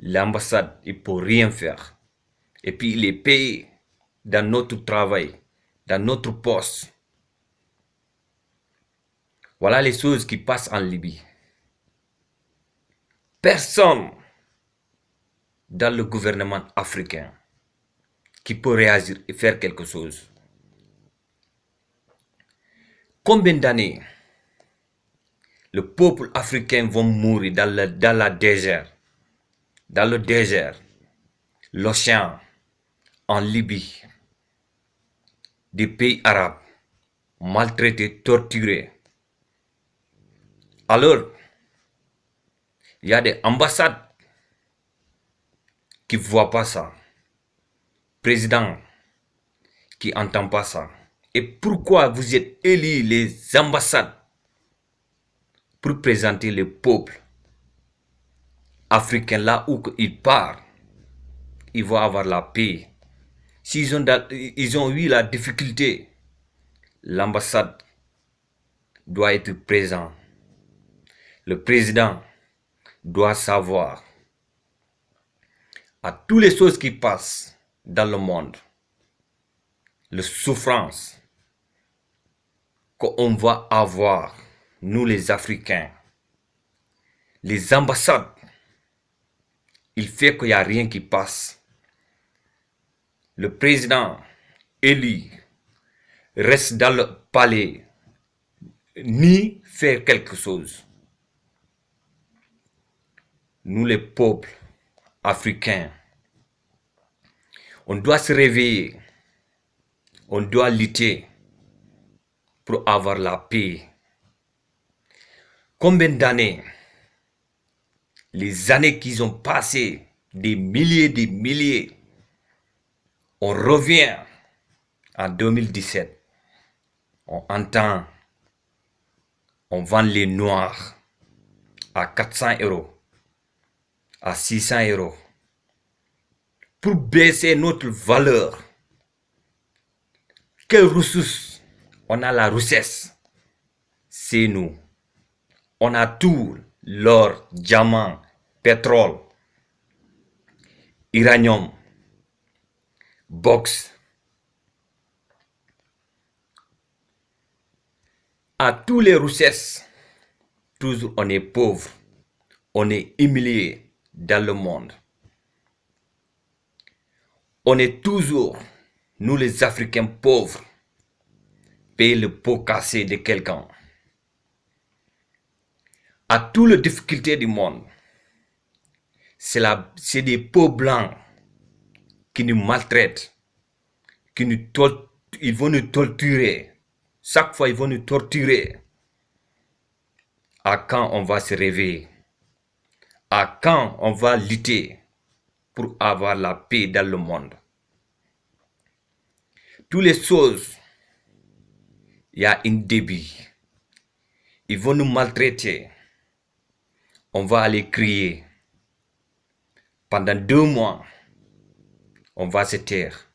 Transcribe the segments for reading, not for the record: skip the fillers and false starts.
l'ambassade, il ne peut rien faire. Et puis il est payé dans notre travail, dans notre poste. Voilà les choses qui passent en Libye. Personne dans le gouvernement africain qui peut réagir et faire quelque chose. Combien d'années le peuple africain va mourir dans le désert, l'océan, en Libye, des pays arabes, maltraités, torturés. Alors, il y a des ambassades qui ne voient pas ça. Président qui n'entend pas ça. Et pourquoi vous êtes élus les ambassades pour présenter le peuple africain là où il part, il va avoir la paix. S'ils ont eu la difficulté, l'ambassade doit être présent. Le président doit savoir à toutes les choses qui passent dans le monde, les souffrances qu'on va avoir, nous les Africains, les ambassades, il fait qu'il n'y a rien qui passe. Le président élu reste dans le palais, ni faire quelque chose. Nous les peuples africains, on doit se réveiller, on doit lutter pour avoir la paix. Combien d'années, les années qu'ils ont passées, des milliers, on revient en 2017, on entend, on vend les noirs à 400 €, à 600 € pour baisser notre valeur. Quelle ressource? On a la richesse, c'est nous. On a tout, l'or, diamant, pétrole, uranium, box. À tous les richesses, toujours on est pauvre, on est humilié dans le monde. On est toujours, nous les Africains pauvres, payer le pot cassé de quelqu'un. À toutes les difficultés du monde, c'est des peaux blancs qui nous maltraitent, ils vont nous torturer. Chaque fois, ils vont nous torturer. À quand on va se réveiller? À quand on va lutter pour avoir la paix dans le monde? Toutes les choses, il y a un début. Ils vont nous maltraiter. On va aller crier. Pendant 2 mois, on va se taire.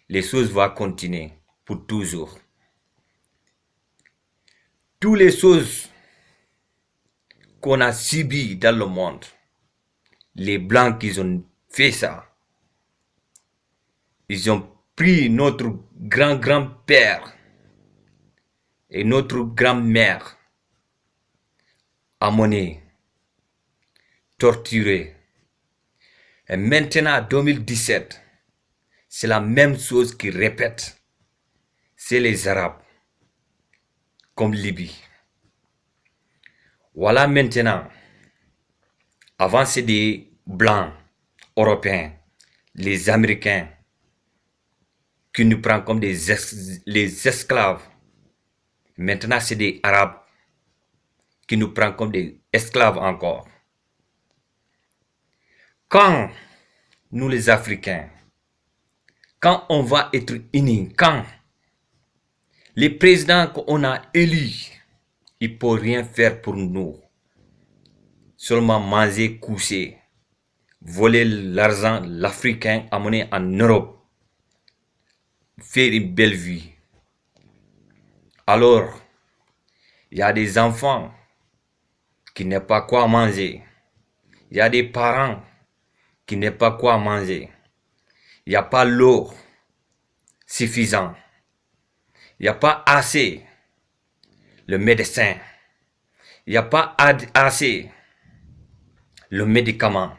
Les choses vont continuer pour toujours. Toutes les choses qu'on a subies dans le monde, les Blancs qui ont fait ça, ils ont pris notre grand-grand-père et notre grand-mère, amenés, torturés. Et maintenant, en 2017, c'est la même chose qui répète. C'est les Arabes, comme Libye. Voilà maintenant, avant c'est des Blancs, Européens, les Américains, qui nous prennent comme les esclaves. Maintenant c'est des Arabes qui nous prennent comme des esclaves encore. Quand nous les Africains, quand on va être unis, quand les présidents qu'on a élus, ils ne peuvent rien faire pour nous. Seulement manger, coucher, voler l'argent, l'Africain, amener en Europe, faire une belle vie. Alors, il y a des enfants qui n'ont pas quoi manger. Il y a des parents qui n'ont pas quoi manger. Il n'y a pas l'eau suffisante. Il n'y a pas assez le médecin. Il n'y a pas assez le médicament.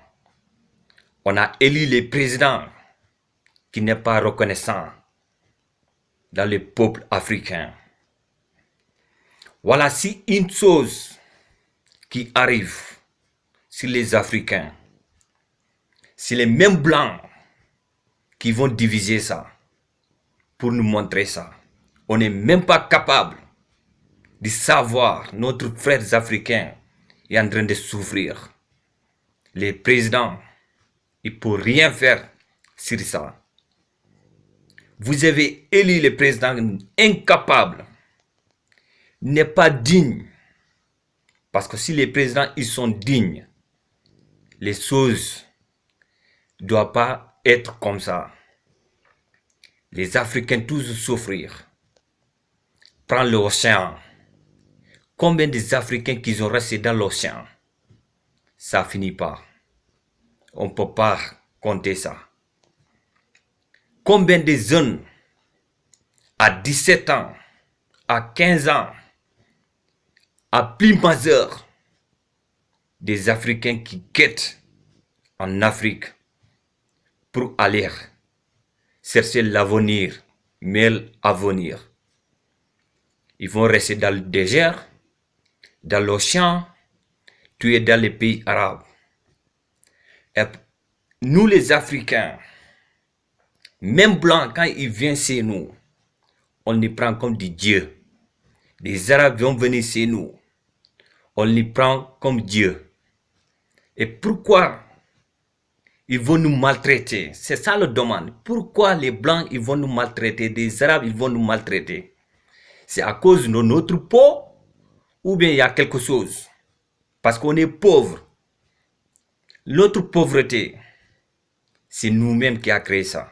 On a élu les présidents qui n'est pas reconnaissant dans le peuple africain. Voilà si une chose qui arrive sur les Africains, c'est les mêmes blancs qui vont diviser ça pour nous montrer ça. On n'est même pas capable de savoir notre frère africain est en train de souffrir. Les présidents, ils ne peuvent rien faire sur ça. Vous avez élu le président incapable, n'est pas digne. Parce que si les présidents ils sont dignes, les choses ne doivent pas être comme ça. Les Africains tous souffrir. Prends l'océan. Combien des Africains qui ont resté dans l'océan? Ça finit pas. On ne peut pas compter ça. Combien de jeunes à 17 ans, à 15 ans, à plus majeur, des Africains qui quittent en Afrique pour aller chercher l'avenir, mais l'avenir. Ils vont rester dans le désert, dans l'océan, tuer dans les pays arabes. Et nous les Africains, même blancs, quand ils viennent chez nous, on les prend comme des dieux. Les Arabes vont venir chez nous, on les prend comme dieux. Et pourquoi ils vont nous maltraiter? C'est ça le demande. Pourquoi les blancs ils vont nous maltraiter? Les Arabes ils vont nous maltraiter? C'est à cause de notre peau ou bien il y a quelque chose? Parce qu'on est pauvre. Notre pauvreté, c'est nous-mêmes qui avons créé ça.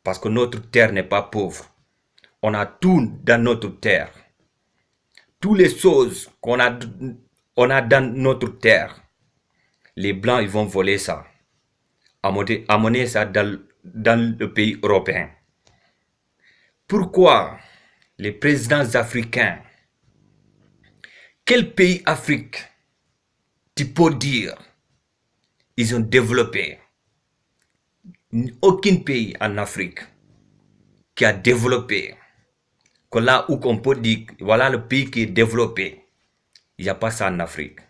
Parce que notre terre n'est pas pauvre. On a tout dans notre terre. Toutes les choses qu'on a, on a dans notre terre. Les blancs ils vont voler ça. Amener ça dans le pays européen. Pourquoi les présidents africains, quel pays Afrique tu peux dire ils ont développé? Aucun pays en Afrique qui a développé, que là où on peut dire, voilà le pays qui est développé. Il n'y a pas ça en Afrique.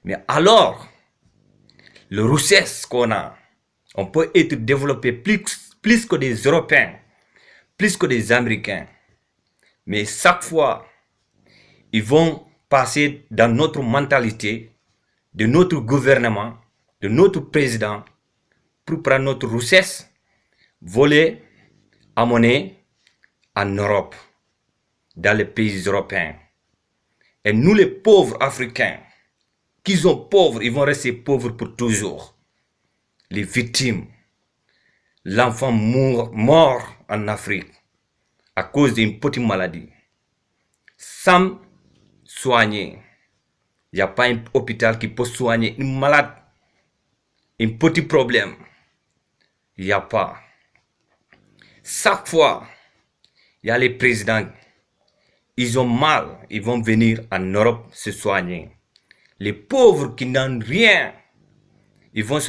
Mais alors, le richesse qu'on a, on peut être développé plus que des Européens, plus que des Américains. Mais chaque fois, ils vont passer dans notre mentalité, de notre gouvernement, de notre président, pour prendre notre richesse, voler, amener en Europe, dans les pays européens. Et nous les pauvres Africains, qui sont pauvres, ils vont rester pauvres pour toujours. Les victimes, l'enfant mort en Afrique à cause d'une petite maladie. Sans soigner, il n'y a pas un hôpital qui peut soigner une malade, un petit problème. Il n'y a pas. Chaque fois, il y a les présidents, ils ont mal, ils vont venir en Europe se soigner. Les pauvres qui n'ont rien, ils vont se